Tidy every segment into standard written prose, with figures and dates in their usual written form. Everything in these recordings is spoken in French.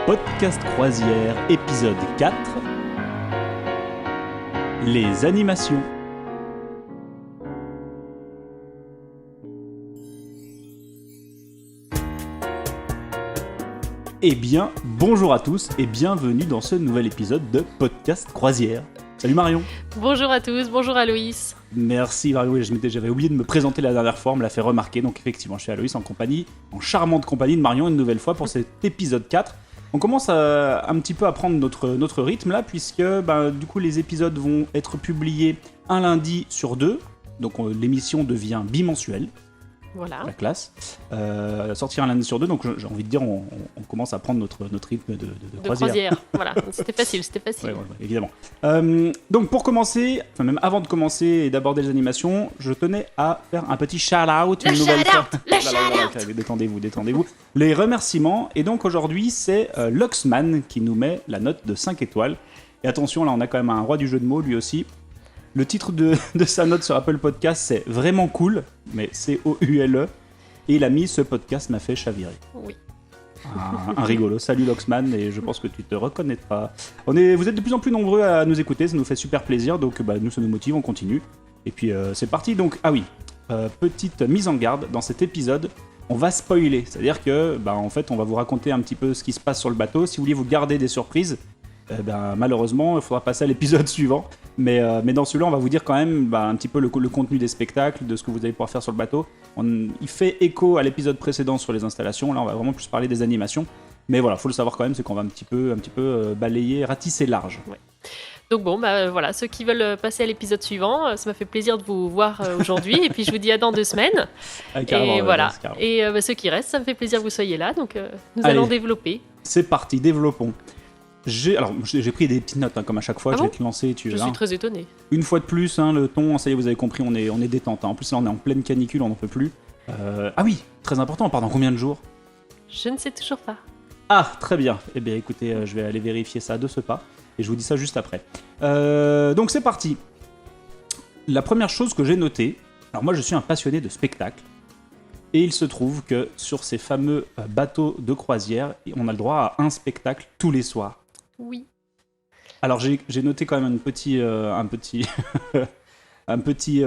Podcast Croisière, épisode 4. Les animations. Eh bien, bonjour à tous et bienvenue dans ce nouvel épisode de Podcast Croisière. Salut Marion. Bonjour à tous, bonjour Aloïs. Merci Marion, j'avais oublié de me présenter la dernière fois, on me l'a fait remarquer, donc effectivement je suis Aloïs en charmante compagnie de Marion une nouvelle fois pour cet épisode 4. On commence un petit peu à prendre notre rythme là, puisque du coup les épisodes vont être publiés un lundi sur deux, donc l'émission devient bimensuelle. Voilà. La classe. Sortir un lundi sur deux, donc j'ai envie de dire, on commence à prendre notre rythme de croisière. Voilà, c'était facile. Ouais, évidemment. Donc pour commencer, enfin même avant de commencer et d'aborder les animations, je tenais à faire un petit shout-out. Détendez-vous. Les remerciements, et donc aujourd'hui c'est Luxman qui nous met la note de 5 étoiles. Et attention, là on a quand même un roi du jeu de mots lui aussi. Le titre de sa note sur Apple Podcast, c'est vraiment cool, mais C-O-U-L-E. Et il a mis « Ce podcast m'a fait chavirer ». Oui. Un rigolo. Salut Luxman, et je pense que tu te reconnaîtras. Vous êtes de plus en plus nombreux à nous écouter, ça nous fait super plaisir, donc nous ça nous motive, on continue. Et puis c'est parti, donc petite mise en garde, dans cet épisode, on va spoiler. C'est-à-dire que en fait on va vous raconter un petit peu ce qui se passe sur le bateau. Si vous vouliez vous garder des surprises, malheureusement il faudra passer à l'épisode suivant. Mais dans celui-là, on va vous dire quand même un petit peu le contenu des spectacles, de ce que vous allez pouvoir faire sur le bateau. Il fait écho à l'épisode précédent sur les installations. Là, on va vraiment plus parler des animations. Mais voilà, faut le savoir quand même, c'est qu'on va un petit peu balayer, ratisser large. Ouais. Donc voilà, ceux qui veulent passer à l'épisode suivant, ça m'a fait plaisir de vous voir aujourd'hui. Et puis je vous dis à dans 2 semaines. Et voilà. Et ceux qui restent, ça me fait plaisir que vous soyez là. Donc nous allons développer. C'est parti, développons. J'ai pris des petites notes, comme à chaque fois, je vais te lancer. Je suis très étonné. Une fois de plus, le ton, ça y est, vous avez compris, on est détente. En plus, là, on est en pleine canicule, on n'en peut plus. Ah oui, très important, on part dans combien de jours ? Je ne sais toujours pas. Ah, très bien. Eh bien, écoutez, je vais aller vérifier ça de ce pas, et je vous dis ça juste après. Donc, c'est parti. La première chose que j'ai notée, alors moi, je suis un passionné de spectacle, et il se trouve que sur ces fameux bateaux de croisière, on a le droit à un spectacle tous les soirs. Oui. Alors j'ai noté quand même un petit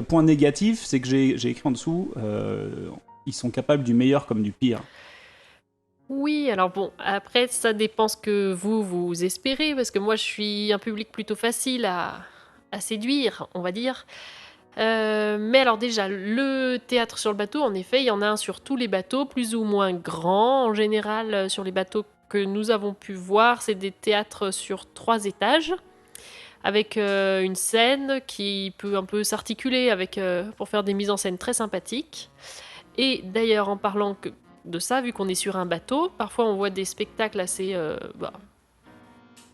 point négatif, c'est que j'ai écrit en dessous, ils sont capables du meilleur comme du pire. Oui, alors bon, après ça dépend ce que vous espérez, parce que moi je suis un public plutôt facile à séduire, on va dire. Mais alors déjà, le théâtre sur le bateau, en effet, il y en a un sur tous les bateaux, plus ou moins grands. En général, sur les bateaux que nous avons pu voir, c'est des théâtres sur 3 étages, avec une scène qui peut un peu s'articuler pour faire des mises en scène très sympathiques. Et d'ailleurs, en parlant de ça, vu qu'on est sur un bateau, parfois on voit des spectacles assez...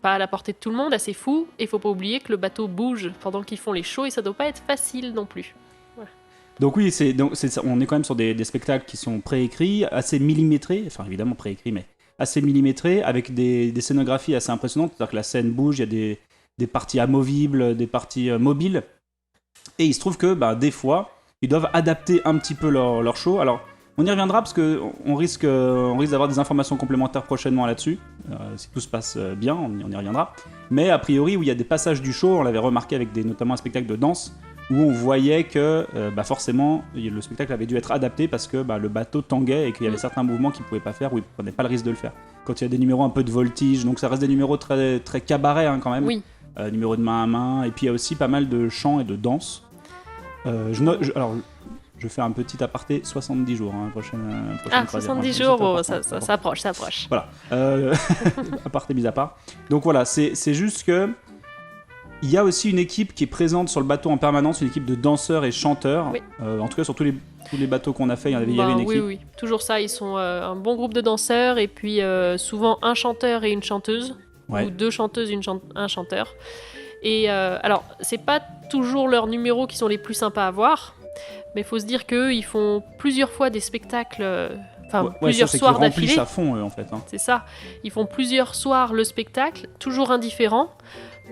pas à la portée de tout le monde, assez fous, et il faut pas oublier que le bateau bouge pendant qu'ils font les shows, et ça doit pas être facile non plus. Voilà. Donc oui, on est quand même sur des spectacles qui sont préécrits, assez millimétrés, enfin évidemment préécrits, mais assez millimétrés, avec des scénographies assez impressionnantes, c'est-à-dire que la scène bouge, il y a des parties amovibles, des parties mobiles, et il se trouve que des fois, ils doivent adapter un petit peu leur show. Alors, on y reviendra parce qu'on risque d'avoir des informations complémentaires prochainement là-dessus, si tout se passe bien, on y reviendra. Mais a priori, où il y a des passages du show, on l'avait remarqué avec notamment un spectacle de danse, où on voyait que forcément le spectacle avait dû être adapté parce que le bateau tanguait et qu'il y avait certains mouvements qu'il ne pouvait pas faire ou il ne prenait pas le risque de le faire. Quand il y a des numéros un peu de voltige, donc ça reste des numéros très, très cabaret quand même, oui. Numéros de main à main, et puis il y a aussi pas mal de chants et de danse. Je fais un petit aparté, 70 jours, prochaine 70 jours, bon, ça approche. Voilà, aparté mis à part. Donc voilà, c'est juste que il y a aussi une équipe qui est présente sur le bateau en permanence, une équipe de danseurs et chanteurs. Oui. En tout cas, sur tous les bateaux qu'on a fait, il y avait une équipe. Oui, toujours ça. Ils sont un bon groupe de danseurs et puis souvent un chanteur et une chanteuse, ou 2 chanteuses, un chanteur. Et alors, c'est pas toujours leurs numéros qui sont les plus sympas à voir, mais il faut se dire qu'eux, ils font plusieurs fois des spectacles. Plusieurs soirs d'affilée. Ils remplissent à fond, en fait. C'est ça. Ils font plusieurs soirs le spectacle, toujours indifférent.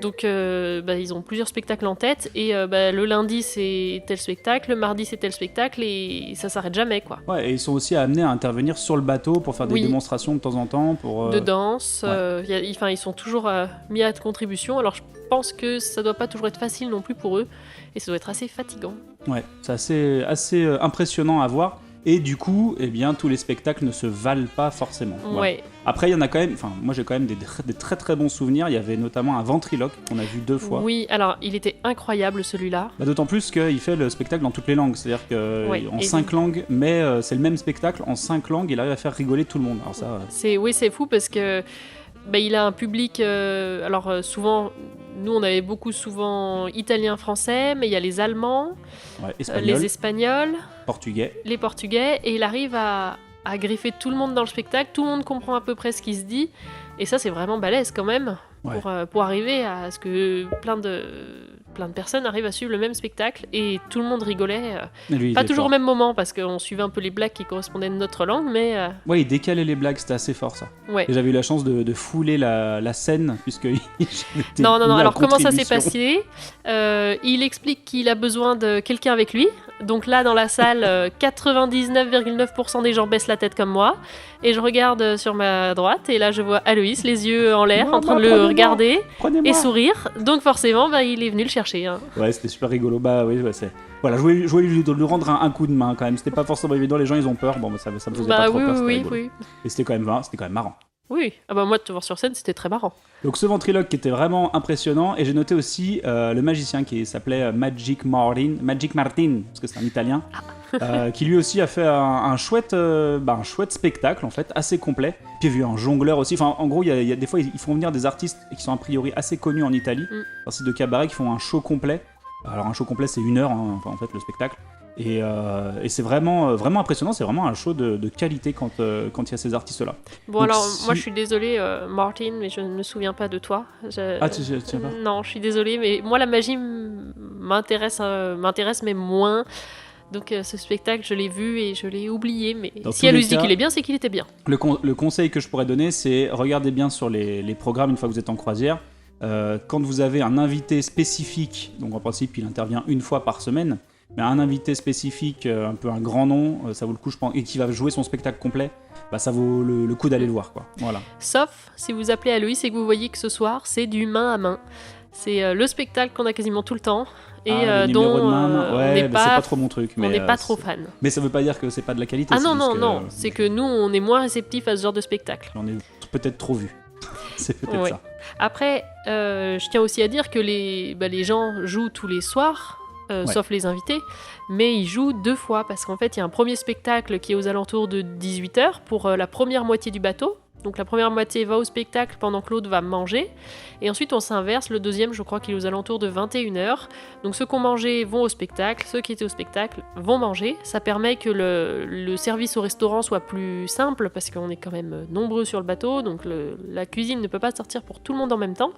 Donc ils ont plusieurs spectacles en tête et le lundi c'est tel spectacle, le mardi c'est tel spectacle et ça s'arrête jamais quoi. Ouais, et ils sont aussi amenés à intervenir sur le bateau pour faire des démonstrations de temps en temps. De danse, ils sont toujours mis à contribution. Alors je pense que ça doit pas toujours être facile non plus pour eux et ça doit être assez fatigant. Ouais, c'est assez impressionnant à voir. Et du coup, eh bien, tous les spectacles ne se valent pas forcément. Voilà. Ouais. Après, il y en a quand même. Enfin, moi, j'ai quand même des très très bons souvenirs. Il y avait notamment un ventriloque qu'on a vu 2 fois. Oui, alors il était incroyable celui-là. D'autant plus qu'il fait le spectacle dans toutes les langues, c'est-à-dire qu'en 5 langues, mais c'est le même spectacle en 5 langues. Il arrive à faire rigoler tout le monde. Alors ça. C'est fou parce que il a un public. Souvent. Nous, on avait souvent italien, français, mais il y a les Allemands, les Espagnols, les Portugais, et il arrive à griffer tout le monde dans le spectacle, tout le monde comprend à peu près ce qui se dit, et ça, c'est vraiment balèze quand même, pour arriver à ce que plein de personnes arrivent à suivre le même spectacle, et tout le monde rigolait, pas toujours au même moment, parce qu'on suivait un peu les blagues qui correspondaient à notre langue, mais... Ouais, il décalait les blagues, c'était assez fort ça. Ouais. Et j'avais eu la chance de fouler la scène, puisque Non, alors comment ça s'est passé ? Il explique qu'il a besoin de quelqu'un avec lui, donc là dans la salle, 99,9% des gens baissent la tête comme moi, et je regarde sur ma droite, et là je vois Aloïs, les yeux en l'air, en train de le regarder, et sourire, donc forcément il est venu le chercher. Hein. Ouais, c'était super rigolo, c'est... Voilà, je voulais lui rendre un coup de main quand même, c'était pas forcément évident, les gens ils ont peur, ça me faisait pas trop peur, c'était rigolo. Oui. Et c'était quand même marrant. Oui, moi de te voir sur scène c'était très marrant. Donc ce ventriloque qui était vraiment impressionnant, et j'ai noté aussi le magicien qui s'appelait Magic Martin, parce que c'est un italien, qui lui aussi a fait un chouette spectacle en fait, assez complet. Puis il y a eu un jongleur aussi, enfin en gros il y a des fois ils font venir des artistes qui sont a priori assez connus en Italie, ainsi de cabaret qui font un show complet. Alors un show complet c'est 1 heure, en fait le spectacle. Et c'est vraiment impressionnant, c'est vraiment un show de qualité quand il y a ces artistes-là. Bon, donc, moi je suis désolée, Martin, mais je ne me souviens pas de toi. Ah, tu sais pas ? Non, je suis désolée, mais moi la magie m'intéresse, mais moins. Donc ce spectacle, je l'ai vu et je l'ai oublié, mais si elle lui dit qu'il est bien, c'est qu'il était bien. Le conseil que je pourrais donner, c'est regardez bien sur les programmes une fois que vous êtes en croisière. Quand vous avez un invité spécifique, donc en principe il intervient 1 fois par semaine, mais un invité spécifique, un peu un grand nom, ça vaut le coup, je pense, et qui va jouer son spectacle complet, ça vaut le coup d'aller le voir, quoi. Voilà. Sauf si vous appelez Aloïs et que vous voyez que ce soir, c'est du main à main. C'est le spectacle qu'on a quasiment tout le temps et dont on n'est pas, c'est pas trop mon truc. On n'est pas trop fan. Mais ça veut pas dire que c'est pas de la qualité. Ah non, c'est que nous, on est moins réceptifs à ce genre de spectacle. On est peut-être trop vu. C'est peut-être ça. Après, je tiens aussi à dire que les gens jouent tous les soirs, sauf les invités, mais ils jouent 2 fois, parce qu'en fait, il y a un premier spectacle qui est aux alentours de 18h pour la première moitié du bateau. Donc la première moitié va au spectacle pendant que l'autre va manger. Et ensuite on s'inverse, le deuxième je crois qu'il est aux alentours de 21h. Donc ceux qui ont mangé vont au spectacle, ceux qui étaient au spectacle vont manger. Ça permet que le service au restaurant soit plus simple parce qu'on est quand même nombreux sur le bateau. Donc la cuisine ne peut pas sortir pour tout le monde en même temps.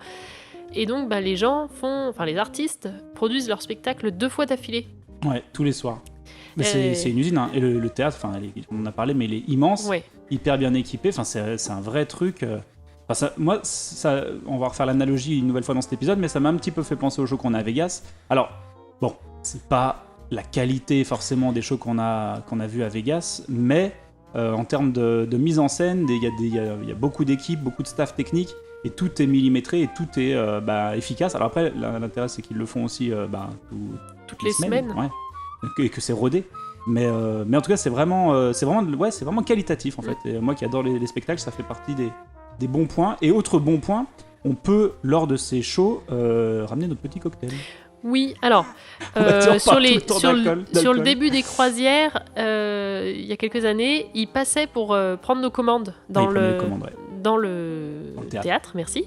Et donc les artistes produisent leur spectacle 2 fois d'affilée. Ouais, tous les soirs. Mais c'est une usine, hein. Et le théâtre, on en a parlé, mais il est immense, hyper bien équipé, c'est un vrai truc. On va refaire l'analogie une nouvelle fois dans cet épisode, mais ça m'a un petit peu fait penser aux shows qu'on a à Vegas. Alors, bon, c'est pas la qualité forcément des shows qu'on a vus à Vegas, mais en termes de mise en scène, il y a beaucoup d'équipes, beaucoup de staff technique, et tout est millimétré et tout est efficace. Alors après, l'intérêt c'est qu'ils le font aussi toutes les semaines. Ouais. Et que c'est rodé, mais en tout cas c'est vraiment qualitatif en fait. Et moi qui adore les spectacles, ça fait partie des bons points. Et autre bon point, on peut lors de ces shows ramener notre petit cocktail. Oui, alors sur le début des croisières, il y a quelques années, ils passaient pour prendre nos commandes dans le théâtre, merci.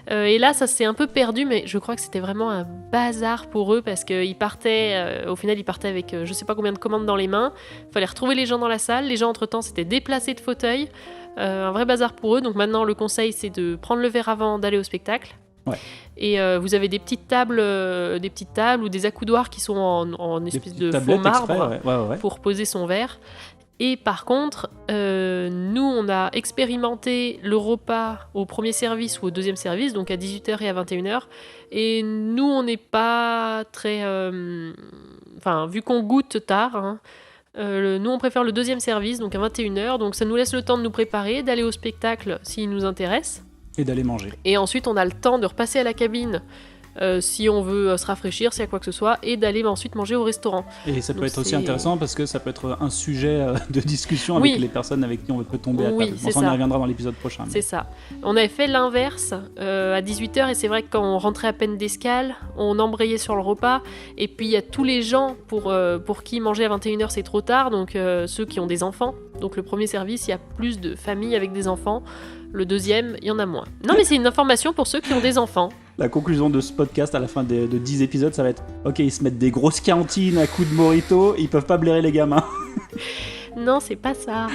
Et là, ça s'est un peu perdu, mais je crois que c'était vraiment un bazar pour eux parce qu'ils partaient, au final, ils partaient avec je sais pas combien de commandes dans les mains. Il fallait retrouver les gens dans la salle. Les gens, entre-temps, s'étaient déplacés de fauteuils. Un vrai bazar pour eux. Donc maintenant, le conseil, c'est de prendre le verre avant d'aller au spectacle. Ouais. Et vous avez des petites tables ou des accoudoirs qui sont en espèce de faux marbre exprès, pour poser son verre. Et par contre, nous, on a expérimenté le repas au premier service ou au deuxième service, donc à 18h et à 21h. Et nous, on n'est pas très... Enfin, vu qu'on goûte tard, hein, nous, on préfère le deuxième service, donc à 21h. Donc ça nous laisse le temps de nous préparer, d'aller au spectacle s'il nous intéresse. Et d'aller manger. Et ensuite, on a le temps de repasser à la cabine si on veut se rafraîchir, s'il y a quoi que ce soit, et d'aller ensuite manger au restaurant. Et ça peut Donc être aussi intéressant parce que ça peut être un sujet de discussion avec les personnes avec qui on peut tomber à table. Oui, Bon, ça, on y reviendra dans l'épisode prochain. Mais... C'est ça. On avait fait l'inverse à 18h, et c'est vrai que quand on rentrait à peine d'escale, on embrayait sur le repas, et puis il y a tous les gens pour qui manger à 21h c'est trop tard, donc ceux qui ont des enfants. Donc le premier service, il y a plus de familles avec des enfants. Le deuxième, il y en a moins. Non, mais c'est une information pour ceux qui ont des enfants. La conclusion de ce podcast à la fin de 10 épisodes, ça va être ok, ils se mettent des grosses cantines à coups de morito, ils peuvent pas blairer les gamins. Non, c'est pas ça.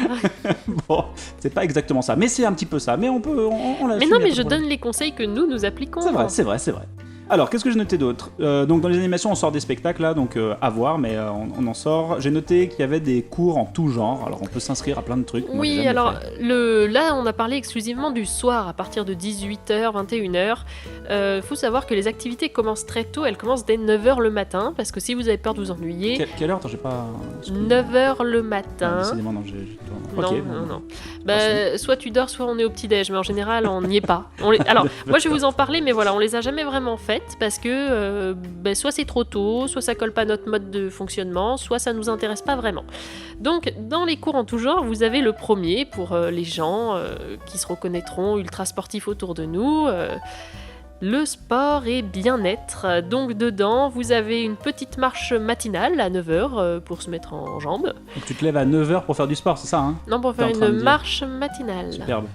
Bon, c'est pas exactement ça, mais c'est un petit peu ça. Mais on l'assume. Mais non, mais je donne les conseils que nous appliquons. C'est vrai. Alors, qu'est-ce que j'ai noté d'autre ? Donc, dans les animations, on sort des spectacles, là, donc à voir, mais on en sort. J'ai noté qu'il y avait des cours en tout genre, alors on peut s'inscrire à plein de trucs. Oui, moi, alors là, on a parlé exclusivement du soir, à partir de 18h, 21h. Faut savoir que les activités commencent très tôt, elles commencent dès 9h le matin, parce que si vous avez peur de vous ennuyer... Quelle heure ? Attends, j'ai pas... 9h le matin. Ah, décidément, non, j'ai... Non, Okay, non. Bah, soit tu dors, soit on est au petit-déj, mais en général, on n'y est pas. Alors, moi, je vais vous en parler, mais voilà, on les a jamais vraiment faites, parce que soit c'est trop tôt, soit ça colle pas à notre mode de fonctionnement, soit ça nous intéresse pas vraiment. Donc, dans les cours en tout genre, vous avez le premier pour les gens qui se reconnaîtront ultra sportifs autour de nous. Le sport et bien-être. Donc dedans, vous avez une petite marche matinale à 9h pour se mettre en jambes. Donc tu te lèves à 9h pour faire du sport, c'est ça hein ? Non, pour faire une marche matinale. Superbe.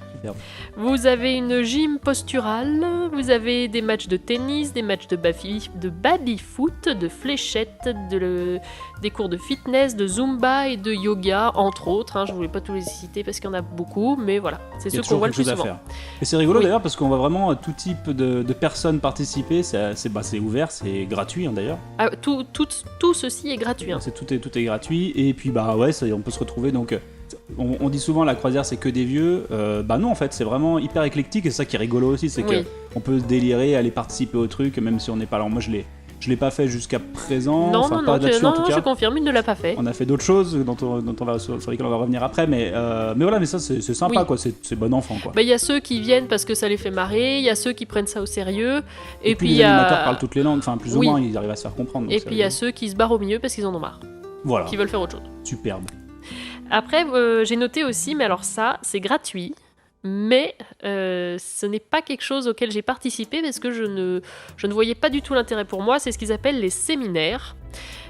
Vous avez une gym posturale, vous avez des matchs de tennis, des matchs de baby-foot, de fléchettes, des cours de fitness, de zumba et de yoga, entre autres. Je ne voulais pas tous les citer parce qu'il y en a beaucoup, mais voilà, c'est ceux qu'on voit le plus souvent. Et c'est rigolo d'ailleurs parce qu'on voit vraiment tout type de personnes participer, c'est ouvert, c'est gratuit d'ailleurs. Ah, tout ceci est gratuit. Tout est gratuit et puis on peut se retrouver donc... On dit souvent la croisière c'est que des vieux, non en fait c'est vraiment hyper éclectique et c'est ça qui est rigolo aussi, c'est qu'on peut se délirer, aller participer au truc même si on n'est pas là. Alors moi je l'ai pas fait jusqu'à présent, non, je confirme, il ne l'a pas fait. On a fait d'autres choses sur lesquelles on va revenir après, mais voilà, mais ça c'est sympa quoi, c'est bon enfant quoi. Il y a ceux qui viennent parce que ça les fait marrer, il y a ceux qui prennent ça au sérieux, et puis les animateurs parlent toutes les langues, enfin plus ou moins ils arrivent à se faire comprendre. Et puis il y a ceux qui se barrent au milieu parce qu'ils en ont marre, voilà, qui veulent faire autre chose. Superbe. Après, j'ai noté aussi, mais alors ça, c'est gratuit, mais ce n'est pas quelque chose auquel j'ai participé parce que je ne voyais pas du tout l'intérêt pour moi. C'est ce qu'ils appellent les séminaires.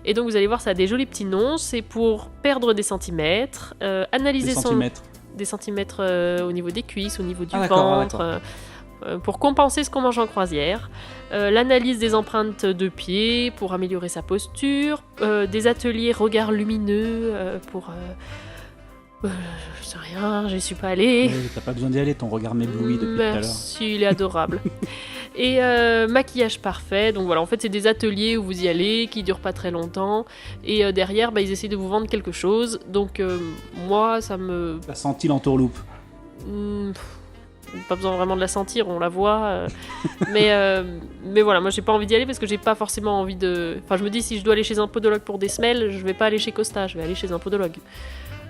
Et donc, vous allez voir, ça a des jolis petits noms. C'est pour perdre des centimètres, analyser des centimètres au niveau des cuisses, au niveau du ventre... pour compenser ce qu'on mange en croisière, l'analyse des empreintes de pieds pour améliorer sa posture, des ateliers regards lumineux pour... je sais rien, j'y suis pas allée. T'as pas besoin d'y aller, ton regard m'éblouit depuis tout à l'heure. Merci, il est adorable. Et maquillage parfait, donc voilà, en fait c'est des ateliers où vous y allez, qui durent pas très longtemps, et derrière ils essaient de vous vendre quelque chose, donc moi ça me... T'as senti l'entourloupe pas besoin vraiment de la sentir, on la voit. Mais voilà, moi j'ai pas envie d'y aller parce que j'ai pas forcément envie de... Enfin, je me dis, si je dois aller chez un podologue pour des semelles, je vais pas aller chez Costa, je vais aller chez un podologue.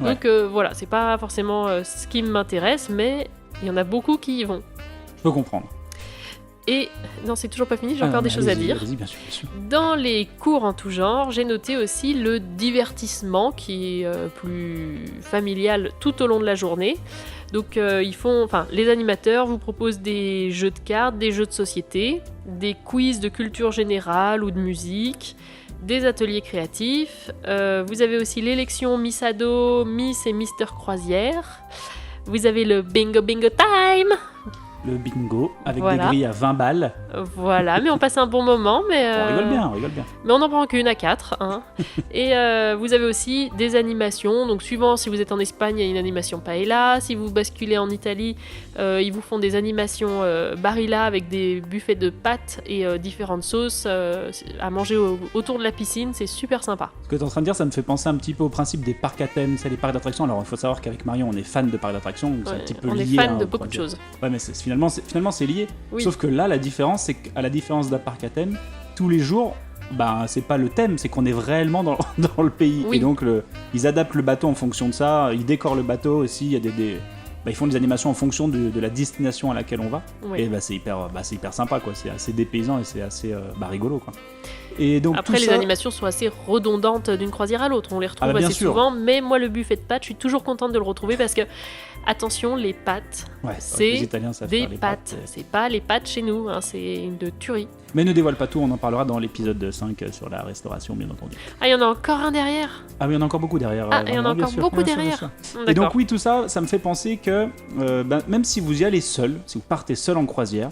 Ouais. Donc voilà, c'est pas forcément ce qui m'intéresse, mais il y en a beaucoup qui y vont. Je peux comprendre. Et non, c'est toujours pas fini, j'ai encore des choses à dire. Vas-y, bien sûr. Dans les cours en tout genre, j'ai noté aussi le divertissement qui est plus familial tout au long de la journée. Donc les animateurs vous proposent des jeux de cartes, des jeux de société, des quiz de culture générale ou de musique, des ateliers créatifs. Vous avez aussi l'élection Miss Ado, Miss et Mister Croisière. Vous avez le Bingo Bingo Time. le bingo, avec Voilà. des grilles à 20 balles. Voilà, mais on passe un bon moment. Mais, On rigole bien, on rigole bien. Mais on n'en prend qu'une à 4. Hein. Et vous avez aussi des animations. Donc, suivant si vous êtes en Espagne, il y a une animation paella. Si vous basculez en Italie, ils vous font des animations barilla avec des buffets de pâtes et différentes sauces à manger autour de la piscine. C'est super sympa. Ce que tu es en train de dire, ça me fait penser un petit peu au principe des parcs à thème, c'est les parcs d'attractions. Alors, il faut savoir qu'avec Marion, on est fan de parcs d'attractions, donc c'est un Ouais, petit peu on lié. est fan hein, de on beaucoup pourrait de dire. choses. Ouais, mais finalement, c'est lié. Oui. Sauf que là, la différence, c'est qu'à la différence d'un parc à thème, tous les jours, c'est pas le thème, c'est qu'on est réellement dans le pays. Oui. Et donc, ils adaptent le bateau en fonction de ça, ils décorent le bateau aussi, il y a ils font des animations en fonction de la destination à laquelle on va. Oui. Et c'est hyper sympa, quoi. C'est assez dépaysant et c'est assez rigolo, quoi. Et donc, Après, tout les ça... animations sont assez redondantes d'une croisière à l'autre. On les retrouve bien assez sûr. souvent. Mais moi, le buffet de pâtes, je suis toujours contente de le retrouver parce que, attention, les pâtes, Ouais, c'est les Italiens savent des faire les pâtes. C'est pas les pâtes chez nous. Hein, c'est une de tuerie. Mais ne dévoile pas tout, on en parlera dans l'épisode 5 sur la restauration, bien entendu. Ah, il y en a encore un derrière. Ah oui, il y en a encore beaucoup derrière. Ah, il y en a vraiment, bien encore sûr, beaucoup bien sûr, derrière. bien sûr. Et D'accord. donc oui, tout ça, ça me fait penser que même si vous y allez seul, si vous partez seul en croisière,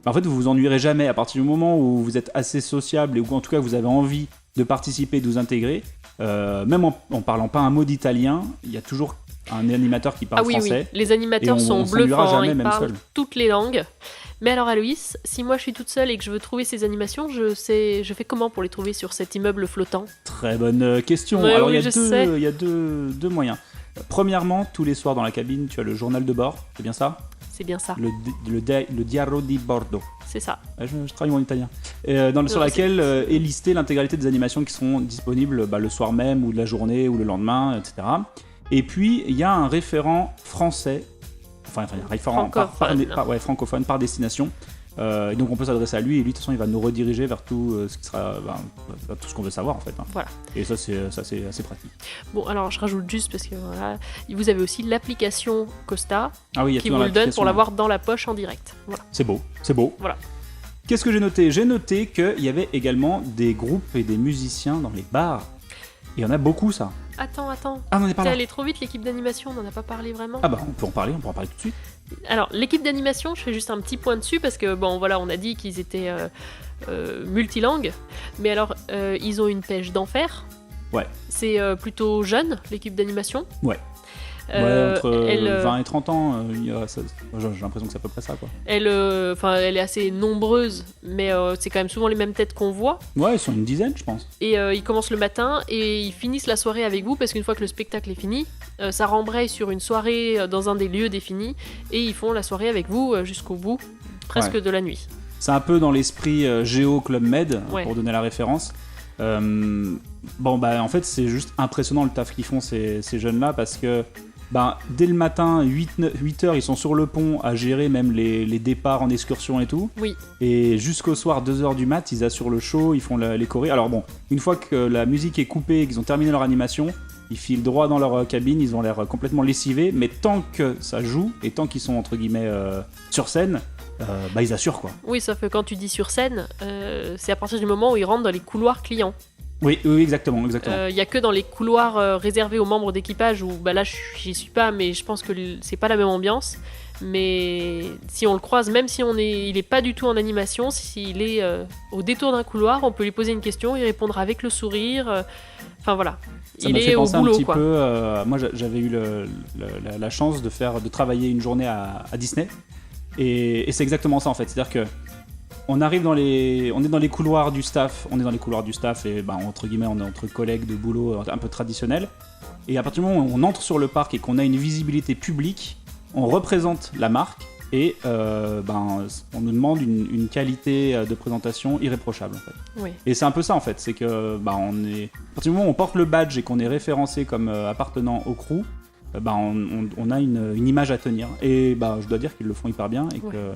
en fait vous vous ennuierez jamais à partir du moment où vous êtes assez sociable et où en tout cas vous avez envie de participer, de vous intégrer, même en parlant pas un mot d'italien, il y a toujours un animateur qui parle Ah oui, français. oui. Les animateurs Et on sont s'ennuiera bluffants. jamais, Ils même parlent seul. toutes les langues. Mais alors, Aloïs, si moi je suis toute seule et que je veux trouver ces animations, je fais comment pour les trouver sur cet immeuble flottant? Très bonne question. Ouais, Alors oui, il y je a deux moyens. Premièrement, tous les soirs dans la cabine, tu as le journal de bord, c'est bien ça? C'est bien ça. Le Diario di Bordo. C'est ça. Je travaille mon italien. Sur Ouais, laquelle est listée l'intégralité des animations qui seront disponibles le soir même, ou de la journée, ou le lendemain, etc. Et puis, il y a un référent français, il y a un référent francophone par destination. Et donc, on peut s'adresser à lui, et lui, de toute façon, il va nous rediriger vers tout ce qui sera, tout ce qu'on veut savoir, en fait. Hein. Voilà. Et ça, c'est assez pratique. Bon, alors je rajoute juste parce que voilà, vous avez aussi l'application Costa Ah oui, il y a qui tout dans vous le donne l'application. pour l'avoir dans la poche en direct. Voilà. C'est beau, c'est beau. Voilà. Qu'est-ce que j'ai noté? J'ai noté qu'il y avait également des groupes et des musiciens dans les bars. Et il y en a beaucoup, ça. Attends. Ah, on en est pas T'es là. allé trop vite, l'équipe d'animation, on n'en a pas parlé vraiment. Ah bah, on peut en parler tout de suite. Alors, l'équipe d'animation, je fais juste un petit point dessus parce que, bon, voilà, on a dit qu'ils étaient multilangues, mais alors, ils ont une pêche d'enfer. Ouais. C'est plutôt jeune, l'équipe d'animation. Ouais. Entre 20 et 30 ans, j'ai l'impression que c'est à peu près ça, quoi. Elle est assez nombreuse, mais c'est quand même souvent les mêmes têtes qu'on voit. Ouais, ils sont une dizaine, je pense. Et ils commencent le matin et ils finissent la soirée avec vous parce qu'une fois que le spectacle est fini, ça rembraye sur une soirée dans un des lieux définis et ils font la soirée avec vous jusqu'au bout, presque de la nuit. C'est un peu dans l'esprit Géo Club Med, Ouais. pour donner la référence. En fait, c'est juste impressionnant le taf qu'ils font, ces jeunes-là, parce que dès le matin, 8 heures, ils sont sur le pont à gérer même les départs en excursion et tout. Oui. Et jusqu'au soir, 2 heures du mat, ils assurent le show, ils font les chorés. Alors bon, une fois que la musique est coupée et qu'ils ont terminé leur animation, ils filent droit dans leur cabine, ils ont l'air complètement lessivés, mais tant que ça joue, et tant qu'ils sont entre guillemets sur scène, ils assurent, quoi. Oui, sauf que quand tu dis sur scène, c'est à partir du moment où ils rentrent dans les couloirs clients. Oui, exactement. Il n'y a que dans les couloirs réservés aux membres d'équipage où là j'y suis pas, mais je pense que c'est pas la même ambiance. Mais si on le croise, même si il est pas du tout en animation, s'il est au détour d'un couloir, on peut lui poser une question, il répondra avec le sourire. Enfin voilà, Ça il m'a fait est au penser boulot, un petit quoi. peu. Moi, j'avais eu la chance de travailler une journée à Disney, et c'est exactement ça en fait. C'est-à-dire que on est dans les couloirs du staff, et entre guillemets, on est entre collègues de boulot un peu traditionnels. Et à partir du moment où on entre sur le parc et qu'on a une visibilité publique, on représente la marque. Et on nous demande une qualité de présentation irréprochable, en fait. Oui. Et c'est un peu ça, en fait, c'est que à partir du moment où on porte le badge et qu'on est référencé comme appartenant au crew, on a une image à tenir. Et je dois dire qu'ils le font hyper bien et que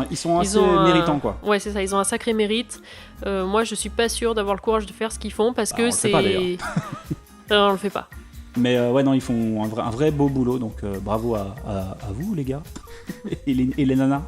ils sont assez méritants, quoi. Ouais, c'est ça, ils ont un sacré mérite. Moi, je suis pas sûre d'avoir le courage de faire ce qu'ils font parce On que le fait pas, d'ailleurs. Non, on le fait pas. Mais non, ils font un vrai beau boulot, donc bravo à vous, les gars, et les nanas.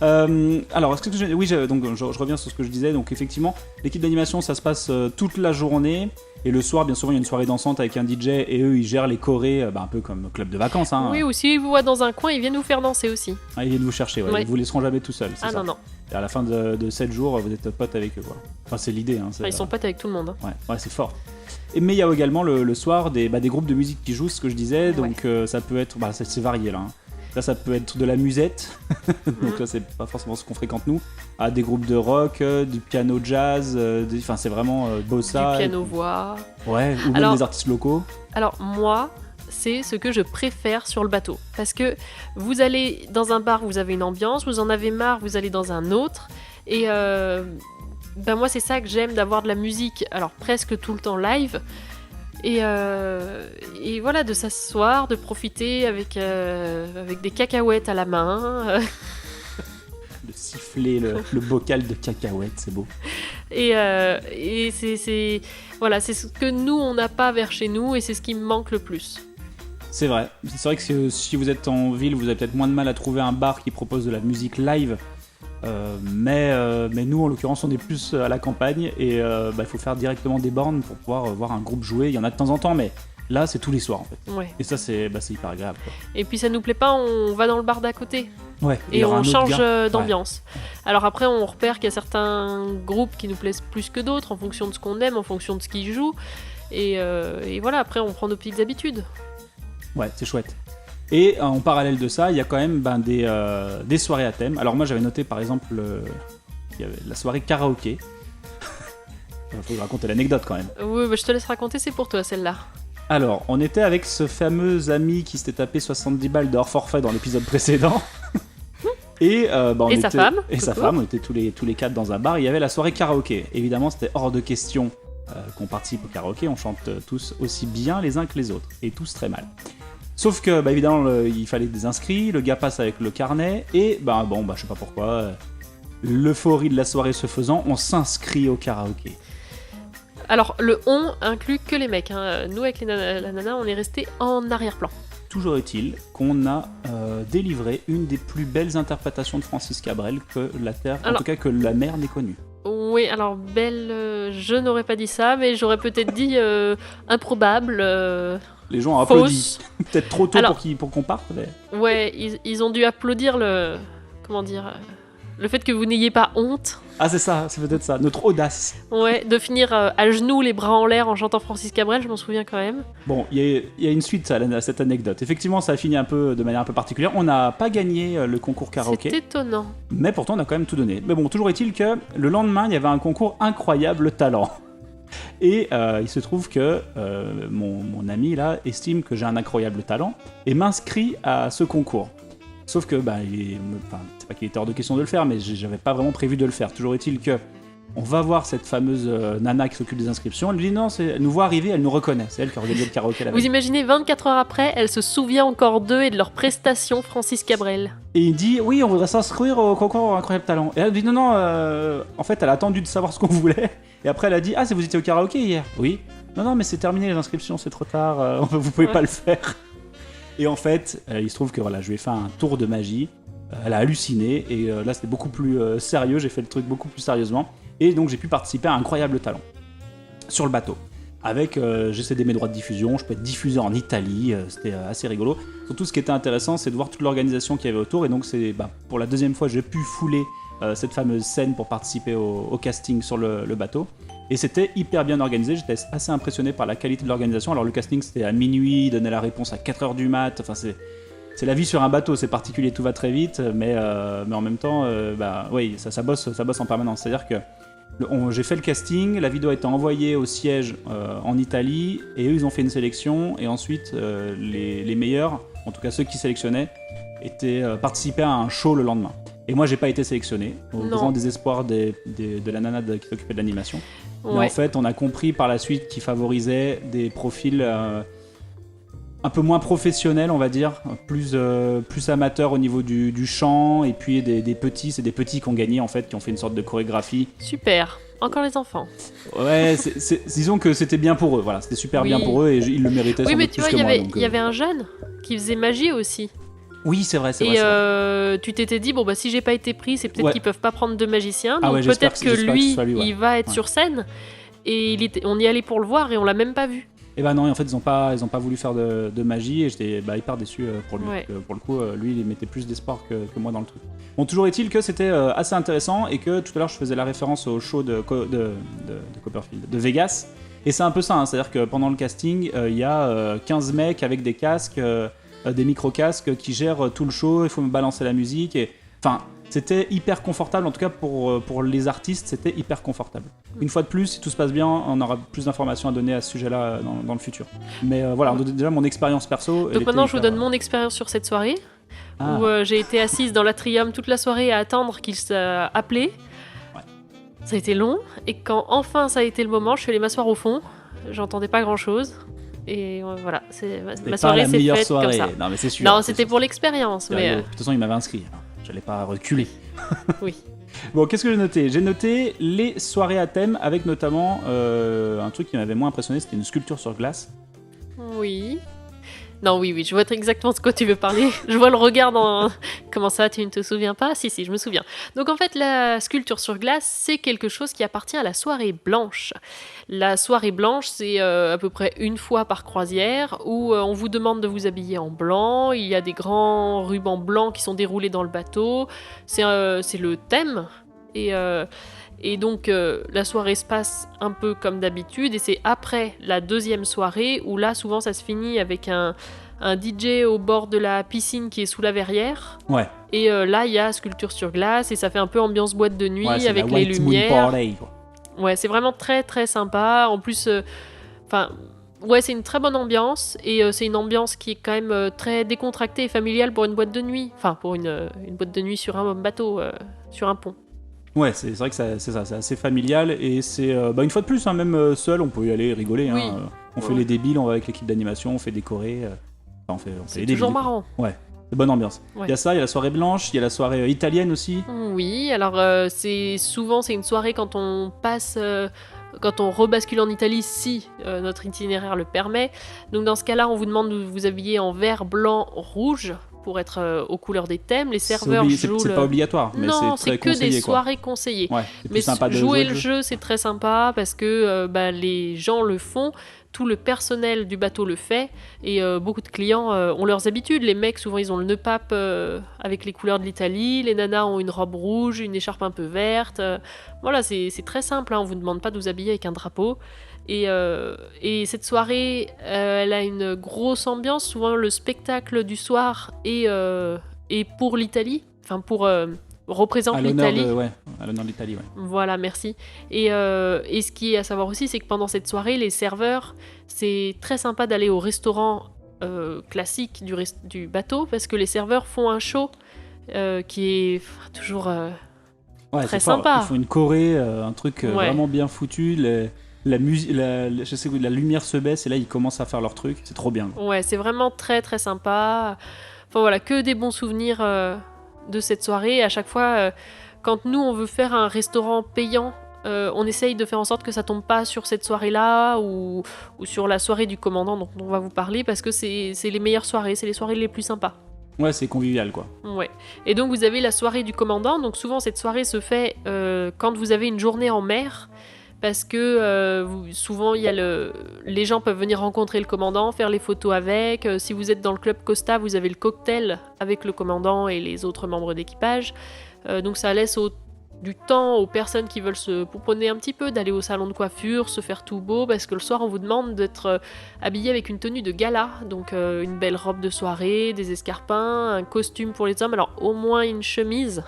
Alors, donc je reviens sur ce que je disais. Donc effectivement, l'équipe d'animation, ça se passe toute la journée. Et le soir, bien souvent, il y a une soirée dansante avec un DJ et eux, ils gèrent les chorés, un peu comme club de vacances. Hein. Oui, ou s'ils vous voient dans un coin, ils viennent vous faire danser aussi. Ah, ils viennent vous chercher, ouais. Ouais. Ils vous laisseront jamais tout seul. Ah ça. non. Et à la fin de 7 jours, vous êtes potes avec eux, quoi. Enfin, c'est l'idée. Hein, Ils sont potes avec tout le monde. Hein. Ouais, c'est fort. Mais il y a également le soir des groupes de musique qui jouent, ce que je disais. Donc ça peut être, c'est varié là. Hein. Là, ça peut être de la musette, donc là, c'est pas forcément ce qu'on fréquente nous, à des groupes de rock, du piano jazz, enfin, c'est vraiment bossa. Du piano-voix. Ouais, ou même des artistes locaux. Alors, moi, c'est ce que je préfère sur le bateau. Parce que vous allez dans un bar, vous avez une ambiance, vous en avez marre, vous allez dans un autre. Et moi, c'est ça que j'aime, d'avoir de la musique, alors presque tout le temps live. Et voilà, de s'asseoir, de profiter avec des cacahuètes à la main. De siffler le bocal de cacahuètes, c'est beau. Et c'est ce que nous, on n'a pas vers chez nous, et c'est ce qui me manque le plus. C'est vrai que si vous êtes en ville, vous avez peut-être moins de mal à trouver un bar qui propose de la musique live. Mais nous, en l'occurrence, on est plus à la campagne et il faut faire directement des bornes pour pouvoir voir un groupe jouer. Il y en a de temps en temps, mais là, c'est tous les soirs en fait. Ouais. Et ça, c'est hyper agréable. Quoi. Et puis ça nous plaît pas, on va dans le bar d'à côté. Ouais. Et on change d'ambiance. Ouais. Alors après, on repère qu'il y a certains groupes qui nous plaisent plus que d'autres en fonction de ce qu'on aime, en fonction de ce qu'ils jouent. Et voilà, après, on prend nos petites habitudes. Ouais, c'est chouette. Et en parallèle de ça, il y a quand même des soirées à thème. Alors moi, j'avais noté par exemple il y avait la soirée karaoké. Il faut raconter l'anecdote quand même. Oui, je te laisse raconter, c'est pour toi celle-là. Alors, on était avec ce fameux ami qui s'était tapé 70 balles de hors forfait dans l'épisode précédent. Sa femme. Et sa femme, on était tous les quatre dans un bar. Il y avait la soirée karaoké. Évidemment, c'était hors de question qu'on participe au karaoké. On chante tous aussi bien les uns que les autres. Et tous très mal. Sauf que, évidemment, il fallait des inscrits. Le gars passe avec le carnet. Et, je sais pas pourquoi, l'euphorie de la soirée se faisant, on s'inscrit au karaoké. Alors, le on inclut que les mecs. Hein. Nous, avec la nana, on est restés en arrière-plan. Toujours est-il qu'on a délivré une des plus belles interprétations de Francis Cabrel que la Terre, en tout cas que la mer n'ait connue. Oui, alors belle, je n'aurais pas dit ça, mais j'aurais peut-être dit improbable. Les gens ont applaudi. Peut-être trop tôt pour qu'on parte. Mais... Ouais, ils ont dû applaudir le fait que vous n'ayez pas honte. Ah, c'est ça, c'est peut-être ça, notre audace. Ouais, de finir à genoux, les bras en l'air en chantant Francis Cabrel, je m'en souviens quand même. Bon, il y a une suite à cette anecdote. Effectivement, ça a fini de manière un peu particulière. On n'a pas gagné le concours karaoké. C'est étonnant. Mais pourtant, on a quand même tout donné. Mais bon, toujours est-il que le lendemain, il y avait un concours incroyable talent. Et il se trouve que mon ami là estime que j'ai un incroyable talent et m'inscrit à ce concours. Sauf que, c'est pas qu'il était hors de question de le faire, mais j'avais pas vraiment prévu de le faire. Toujours est-il que on va voir cette fameuse nana qui s'occupe des inscriptions. Elle lui dit non, elle nous voit arriver, elle nous reconnaît. C'est elle qui a organisé le karaoké la veille. Vous imaginez, 24 heures après, elle se souvient encore d'eux et de leur prestation, Francis Cabrel. Et il dit oui, on voudrait s'inscrire au concours Incroyable Talent. Et elle dit non, en fait, elle a attendu de savoir ce qu'on voulait. Et après, elle a dit ah, vous étiez au karaoké hier. Oui. Non, mais c'est terminé les inscriptions, c'est trop tard, vous pouvez pas le faire. Et en fait, il se trouve que je lui ai fait un tour de magie. Elle a halluciné et là c'était beaucoup plus sérieux, j'ai fait le truc beaucoup plus sérieusement. Et donc j'ai pu participer à un incroyable talent sur le bateau. Avec, j'ai cédé mes droits de diffusion, je peux être diffusé en Italie, c'était assez rigolo. Surtout ce qui était intéressant, c'est de voir toute l'organisation qu'il y avait autour. Et donc c'est pour la deuxième fois, j'ai pu fouler cette fameuse scène pour participer au casting sur le bateau. Et c'était hyper bien organisé, j'étais assez impressionné par la qualité de l'organisation. Alors le casting c'était à minuit, il donnait la réponse à 4h du mat, enfin c'est la vie sur un bateau, c'est particulier, tout va très vite, mais en même temps, oui, ça bosse en permanence. C'est-à-dire que j'ai fait le casting, la vidéo a été envoyée au siège en Italie, et eux ils ont fait une sélection, et ensuite les meilleurs, en tout cas ceux qui sélectionnaient, participaient à un show le lendemain. Et moi j'ai pas été sélectionné, au grand désespoir de la nana qui s'occupait de l'animation. Ouais. Mais en fait on a compris par la suite qu'ils favorisaient des profils un peu moins professionnels, on va dire, plus amateurs au niveau du chant, et puis des petits, c'est des petits qui ont gagné en fait, qui ont fait une sorte de chorégraphie. Super, encore les enfants. Ouais, disons que c'était bien pour eux, voilà, c'était super bien pour eux et ils le méritaient. Oui, mais tu vois, il y avait un jeune qui faisait magie aussi. Oui, c'est vrai, c'est Et vrai. C'est vrai. tu t'étais dit, bon, bah, si j'ai pas été pris, c'est peut-être Ouais. qu'ils peuvent pas prendre de magicien. Ah Donc ouais, j'espère peut-être que- que j'espère que ce lui, soit lui, ouais. il va être Ouais. sur scène. Et on y allait pour le voir et on l'a même pas vu. Et bah non, en fait, ils ont pas voulu faire de magie et j'étais hyper déçu pour lui. Ouais. Pour le coup, lui, il mettait plus d'espoir que moi dans le truc. Bon, toujours est-il que c'était assez intéressant et que tout à l'heure, je faisais la référence au show de Copperfield, de Vegas. Et c'est un peu ça, hein, c'est-à-dire que pendant le casting, il y a 15 mecs avec des casques, des micro-casques qui gèrent tout le show, il faut me balancer la musique. Enfin, c'était hyper confortable, en tout cas pour les artistes, c'était hyper confortable. Une fois de plus, si tout se passe bien, on aura plus d'informations à donner à ce sujet-là dans le futur. Mais voilà, déjà mon expérience perso. Donc maintenant, je vous donne mon expérience sur cette soirée, où j'ai été assise dans l'atrium toute la soirée à attendre qu'il s'appelait. Ouais. Ça a été long, et quand enfin ça a été le moment, je suis allée m'asseoir au fond. J'entendais pas grand-chose. Et voilà, ma soirée s'est faite comme ça. Non, mais c'est sûr. Non, c'était pour l'expérience, mais De toute façon, il m'avait inscrit. Alors, j'allais pas reculer. oui. Bon, qu'est-ce que j'ai noté ? J'ai noté les soirées à thème avec notamment un truc qui m'avait moins impressionné, c'était une sculpture sur glace. Oui. Non, oui, je vois exactement de quoi tu veux parler. Je vois le regard dans... Comment ça, tu ne te souviens pas ? Si, je me souviens. Donc en fait, la sculpture sur glace, c'est quelque chose qui appartient à la soirée blanche. La soirée blanche, c'est à peu près une fois par croisière, où on vous demande de vous habiller en blanc, il y a des grands rubans blancs qui sont déroulés dans le bateau, c'est le thème, et donc la soirée se passe un peu comme d'habitude, et c'est après la deuxième soirée où là souvent ça se finit avec un DJ au bord de la piscine qui est sous la verrière. Ouais. Et là il y a sculpture sur glace et ça fait un peu ambiance boîte de nuit Ouais, avec la les White Moon lumières. Party, quoi. Ouais, c'est vraiment très très sympa. En plus, ouais, c'est une très bonne ambiance et c'est une ambiance qui est quand même très décontractée et familiale pour une boîte de nuit. Enfin, pour une boîte de nuit sur un bateau, sur un pont. Ouais, c'est vrai que c'est ça, c'est assez familial et c'est une fois de plus, hein, même seul, on peut y aller rigoler. Oui. Hein, on fait les débiles, on va avec l'équipe d'animation, on fait décorer. On fait C'est les débiles. toujours marrant. Ouais, c'est bonne ambiance. Ouais. Il y a ça, il y a la soirée blanche, il y a la soirée italienne aussi. Oui, alors c'est une soirée quand on passe, quand on rebascule en Italie, si notre itinéraire le permet. Donc dans ce cas-là, on vous demande de vous habiller en vert, blanc, rouge pour être aux couleurs des thèmes. Les serveurs jouent c'est pas obligatoire, mais non, c'est très que conseillé. des soirées conseillées. Ouais, c'est plus Mais sympa de jouer jouer le jeu, c'est très sympa parce que les gens le font, tout le personnel du bateau le fait et beaucoup de clients ont leurs habitudes. Les mecs, souvent, ils ont le nœud pape avec les couleurs de l'Italie. Les nanas ont une robe rouge, une écharpe un peu verte. Voilà, c'est très simple. Hein, on vous demande pas de vous habiller avec un drapeau. Et cette soirée, elle a une grosse ambiance. Souvent, le spectacle du soir est pour l'Italie, enfin pour représente l'Italie. À l'honneur de l'Italie, ouais. Voilà, merci. Et ce qui est à savoir aussi, c'est que pendant cette soirée, les serveurs, c'est très sympa d'aller au restaurant classique du bateau parce que les serveurs font un show qui est toujours très sympa. Ils font une choré, un truc vraiment bien foutu. La lumière se baisse et là ils commencent à faire leur truc. C'est trop bien. Ouais, c'est vraiment très très sympa. Enfin voilà, que des bons souvenirs de cette soirée. À chaque fois, quand nous on veut faire un restaurant payant, on essaye de faire en sorte que ça tombe pas sur cette soirée-là ou sur la soirée du commandant dont on va vous parler parce que c'est les meilleures soirées, c'est les soirées les plus sympas. Ouais, c'est convivial quoi. Ouais. Et donc vous avez la soirée du commandant. Donc souvent cette soirée se fait quand vous avez une journée en mer. Parce que souvent, les gens peuvent venir rencontrer le commandant, faire les photos avec. Si vous êtes dans le club Costa, vous avez le cocktail avec le commandant et les autres membres d'équipage. Donc ça laisse du temps aux personnes qui veulent se pouponner un petit peu, d'aller au salon de coiffure, se faire tout beau, parce que le soir, on vous demande d'être habillé avec une tenue de gala. Donc une belle robe de soirée, des escarpins, un costume pour les hommes. Alors au moins une chemise.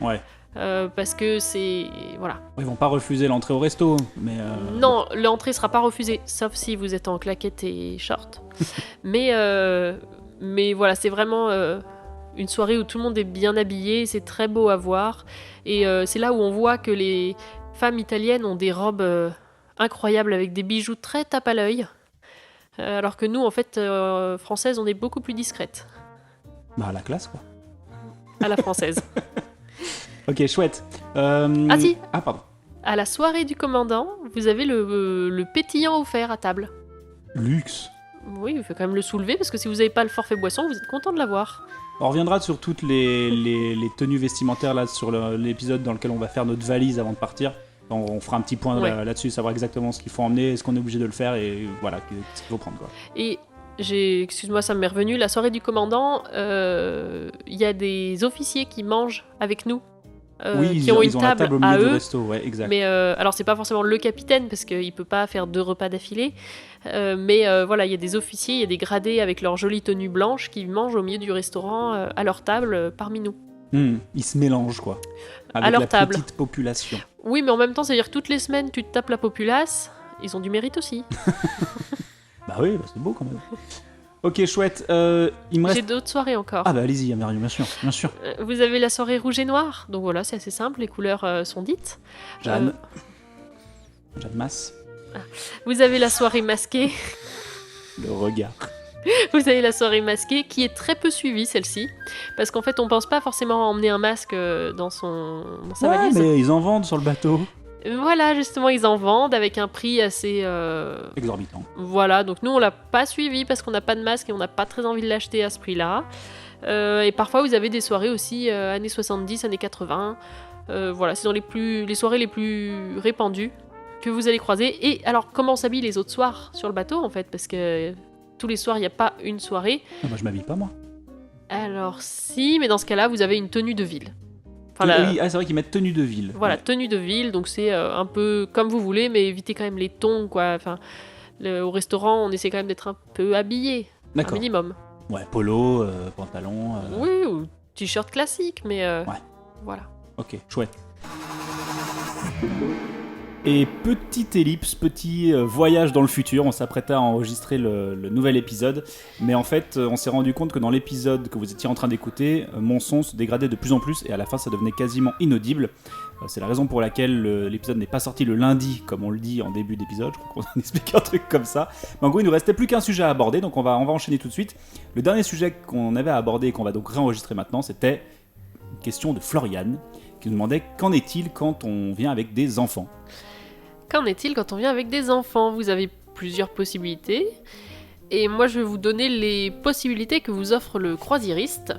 Ouais. Parce que c'est... Voilà. Ils vont pas refuser l'entrée au resto, mais... Non, l'entrée sera pas refusée, sauf si vous êtes en claquettes et short. mais voilà, c'est vraiment une soirée où tout le monde est bien habillé, c'est très beau à voir. Et c'est là où on voit que les femmes italiennes ont des robes incroyables avec des bijoux très tape à l'œil. Alors que nous, en fait, françaises, on est beaucoup plus discrètes. Bah, à la classe, quoi. À la française. Ok, chouette. Ah si. Ah, pardon. À la soirée du commandant, vous avez le pétillant offert à table. Luxe. Oui, il faut quand même le soulever, parce que si vous n'avez pas le forfait boisson, vous êtes content de l'avoir. On reviendra sur toutes les tenues vestimentaires là, sur l'épisode dans lequel on va faire notre valise avant de partir. On fera un petit point là-dessus, savoir exactement ce qu'il faut emmener, ce qu'on est obligé de le faire et voilà, ce qu'il faut prendre. Quoi. Et excuse-moi, ça m'est revenu, la soirée du commandant, il y a des officiers qui mangent avec nous. Qui ont une table la table au milieu à du eux. resto, ouais, exact. Mais alors c'est pas forcément le capitaine parce qu'il peut pas faire 2 repas d'affilée. Mais voilà, il y a des officiers, il y a des gradés avec leur jolie tenue blanche qui mangent au milieu du restaurant à leur table parmi nous. Ils se mélangent quoi. Avec à leur la table. Petite population. Oui, mais en même temps, c'est-à-dire que toutes les semaines tu te tapes la populace, ils ont du mérite aussi. Bah oui, c'est beau quand même. Ok, chouette. Il me reste... J'ai d'autres soirées encore. Ah bah allez-y, Marion, bien sûr. Vous avez la soirée rouge et noir, donc voilà, c'est assez simple, les couleurs sont dites. Jeanne Masse. Vous avez la soirée masquée. Le regard. Vous avez la soirée masquée qui est très peu suivie, celle-ci, parce qu'en fait on pense pas forcément emmener un masque dans sa valise. Mais ils en vendent sur le bateau. Voilà, justement, ils en vendent avec un prix assez... exorbitant. Voilà, donc nous, on l'a pas suivi parce qu'on n'a pas de masque et on n'a pas très envie de l'acheter à ce prix-là. Et parfois, vous avez des soirées aussi années 70, années 80. Voilà, c'est dans les soirées les plus répandues que vous allez croiser. Et alors, comment on s'habille les autres soirs sur le bateau, en fait? Parce que tous les soirs, il n'y a pas une soirée. Ah bah, je m'habille pas, moi. Alors si, mais dans ce cas-là, vous avez une tenue de ville. Oui, c'est vrai qu'ils mettent tenue de ville. Voilà, tenue de ville, donc c'est un peu comme vous voulez, mais évitez quand même les tons, quoi. Enfin, au restaurant, on essaie quand même d'être un peu habillé, un minimum. Ouais, polo, pantalon. Oui, ou t-shirt classique, mais voilà. Ok, chouette. Et petite ellipse, petit voyage dans le futur, on s'apprêtait à enregistrer le nouvel épisode, mais en fait on s'est rendu compte que dans l'épisode que vous étiez en train d'écouter, mon son se dégradait de plus en plus et à la fin ça devenait quasiment inaudible. C'est la raison pour laquelle l'épisode n'est pas sorti le lundi comme on le dit en début d'épisode, je crois qu'on explique un truc comme ça. Mais en gros il nous restait plus qu'un sujet à aborder, donc on va enchaîner tout de suite. Le dernier sujet qu'on avait à aborder et qu'on va donc réenregistrer maintenant, c'était une question de Floriane qui nous demandait qu'en est-il quand on vient avec des enfants. Qu'en est-il quand on vient avec des enfants? Vous avez plusieurs possibilités. Et moi, je vais vous donner les possibilités que vous offre le croisiériste.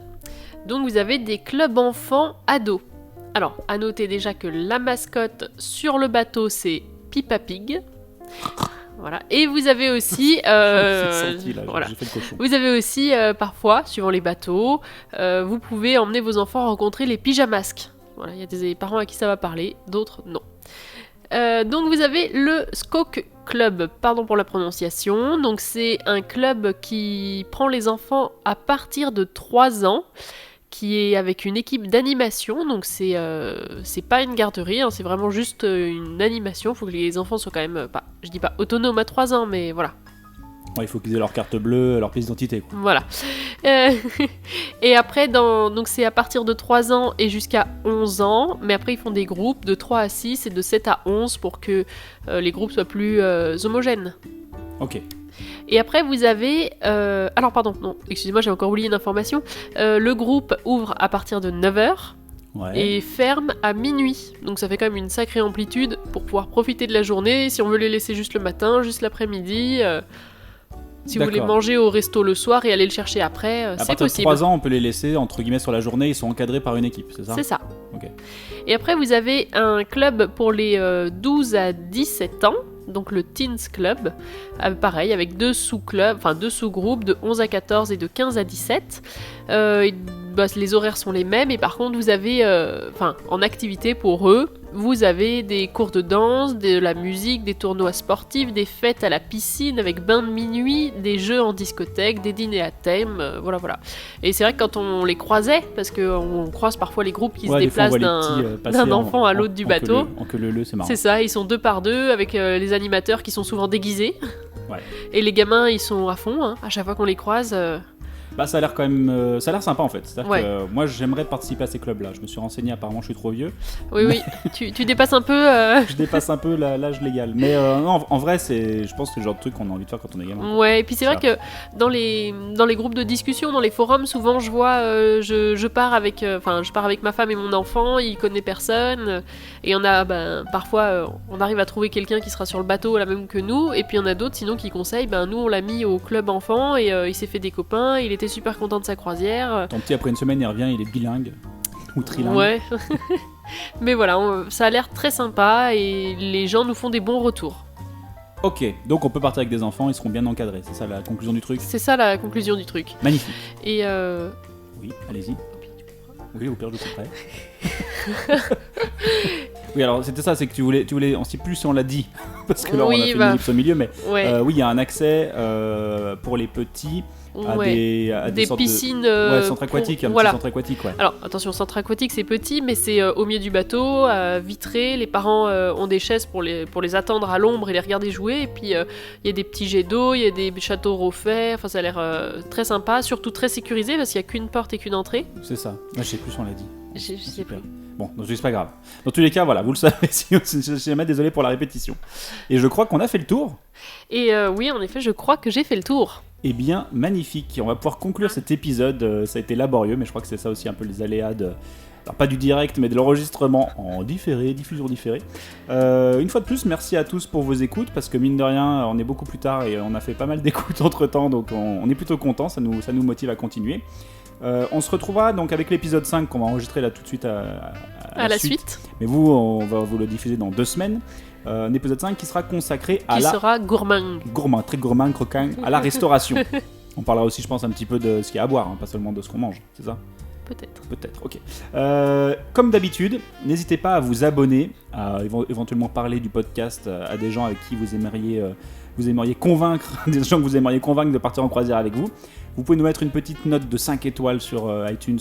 Donc, vous avez des clubs enfants ados. Alors, à noter déjà que la mascotte sur le bateau, c'est Peppa Pig. Voilà. Et vous avez aussi... voilà. Vous avez aussi, parfois, suivant les bateaux, vous pouvez emmener vos enfants rencontrer les pyjamasques. Voilà, il y a des parents à qui ça va parler, d'autres non. Donc vous avez le Skok Club, pardon pour la prononciation. Donc c'est un club qui prend les enfants à partir de 3 ans, qui est avec une équipe d'animation. Donc c'est pas une garderie, hein, c'est vraiment juste une animation. Il faut que les enfants soient quand même, je dis pas autonomes à 3 ans, mais voilà. Ouais, il faut qu'ils aient leur carte bleue, leur pièce d'identité. Quoi. Voilà. Et après, donc c'est à partir de 3 ans et jusqu'à 11 ans. Mais après, ils font des groupes de 3 à 6 et de 7 à 11 pour que les groupes soient plus homogènes. Ok. Et après, vous avez... alors, pardon, non, excusez-moi, j'ai encore oublié une information. Le groupe ouvre à partir de 9h. Ouais. Et ferme à minuit. Donc ça fait quand même une sacrée amplitude pour pouvoir profiter de la journée. Si on veut les laisser juste le matin, juste l'après-midi... Si vous voulez manger au resto le soir et aller le chercher après, c'est possible. À partir de 3 ans, on peut les laisser, entre guillemets, sur la journée, ils sont encadrés par une équipe, c'est ça? C'est ça. Okay. Et après, vous avez un club pour les 12 à 17 ans, donc le Teens Club, pareil, avec 2 sous-clubs, enfin 2 sous-groupes de 11 à 14 et de 15 à 17. Les horaires sont les mêmes, et par contre, vous avez, en activité pour eux, vous avez des cours de danse, de la musique, des tournois sportifs, des fêtes à la piscine avec bain de minuit, des jeux en discothèque, des dîners à thème, voilà. Et c'est vrai que quand on les croisait, parce qu'on croise parfois les groupes qui se déplacent d'un enfant à l'autre du bateau. En queue-leu-leu, c'est marrant. C'est ça, ils sont 2 par 2 avec les animateurs qui sont souvent déguisés. Ouais. Et les gamins, ils sont à fond, hein, à chaque fois qu'on les croise. Bah ça a l'air quand même, ça a l'air sympa en fait. C'est-à-dire Ouais. que moi j'aimerais participer à ces clubs-là. Je me suis renseigné, apparemment je suis trop vieux. Oui, tu dépasses un peu. Je dépasse un peu l'âge légal. Mais non, en vrai, je pense que c'est le genre de truc qu'on a envie de faire quand on est gamin. Ouais, et puis c'est Ça. vrai que dans les groupes de discussion, dans les forums, souvent je vois, je pars avec ma femme et mon enfant, il connaît personne, et on a, parfois, on arrive à trouver quelqu'un qui sera sur le bateau la même que nous, et puis il y en a d'autres sinon qui conseillent, nous on l'a mis au club enfant, et il s'est fait des copains, il était super content de sa croisière. Ton petit, après une semaine, il revient, il est bilingue. Ou trilingue. Ouais. Mais voilà, ça a l'air très sympa, et les gens nous font des bons retours. Ok, donc on peut partir avec des enfants, ils seront bien encadrés. C'est ça la conclusion du truc. C'est ça la conclusion du truc. Magnifique. Et Oui, allez-y. Oui, au pire, je suis prêt. Oui, alors c'était ça, c'est que tu voulais, on sait plus si on l'a dit, parce que là Oui, on a fait une ellipse au milieu, mais ouais. oui, il y a un accès pour les petits à des sortes piscines, centres aquatiques, un voilà. petit centre aquatique, ouais. Alors attention, centre aquatique c'est petit, mais c'est au milieu du bateau, vitré. Les parents ont des chaises pour les attendre à l'ombre et les regarder jouer. Et puis il y a des petits jets d'eau, il y a des châteaux refaits. Enfin, ça a l'air très sympa, surtout très sécurisé parce qu'il y a qu'une porte et qu'une entrée. C'est ça. Moi, je sais plus si on l'a dit. Je sais Super. plus. Bon, donc c'est pas grave. Dans tous les cas, voilà, vous le savez. Si jamais, désolé pour la répétition. Et je crois qu'on a fait le tour. Et oui, en effet, je crois que j'ai fait le tour. Eh bien, magnifique. On va pouvoir conclure cet épisode. Ça a été laborieux, mais je crois que c'est ça aussi un peu les aléas alors pas du direct, mais de l'enregistrement en différé, diffusion différée. Une fois de plus, merci à tous pour vos écoutes, parce que mine de rien, on est beaucoup plus tard et on a fait pas mal d'écoutes entre-temps, donc on est plutôt content, ça nous motive à continuer. On se retrouvera donc avec l'épisode 5 qu'on va enregistrer là tout de suite à la suite. Mais vous, on va vous le diffuser dans 2 semaines. Un épisode 5 qui sera consacré à qui sera gourmand, très gourmand, croquant, à la restauration. On parlera aussi, je pense, un petit peu de ce qu'il y a à boire, hein, pas seulement de ce qu'on mange, c'est ça ? Peut-être, ok. Comme d'habitude, n'hésitez pas à vous abonner, à éventuellement parler du podcast à des gens avec qui vous aimeriez convaincre, des gens que vous aimeriez convaincre de partir en croisière avec vous. Vous pouvez nous mettre une petite note de 5 étoiles sur iTunes,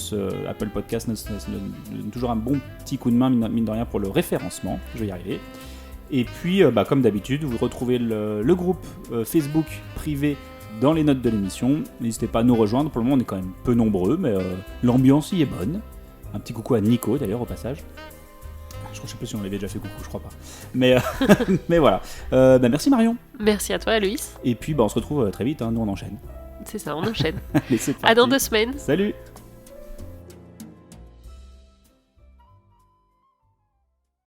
Apple Podcast, ça donne toujours un bon petit coup de main, mine de rien, pour le référencement. Je vais y arriver. Et puis, comme d'habitude, vous retrouvez le groupe Facebook privé dans les notes de l'émission. N'hésitez pas à nous rejoindre. Pour le moment, on est quand même peu nombreux, mais l'ambiance y est bonne. Un petit coucou à Nico, d'ailleurs, au passage. Je sais pas si on l'avait déjà fait coucou, je crois pas. Mais, mais voilà. Merci Marion. Merci à toi, Aloïs. Et puis, on se retrouve très vite. Hein. Nous, on enchaîne. C'est ça, on enchaîne. Allez, c'est parti. À dans 2 semaines. Salut.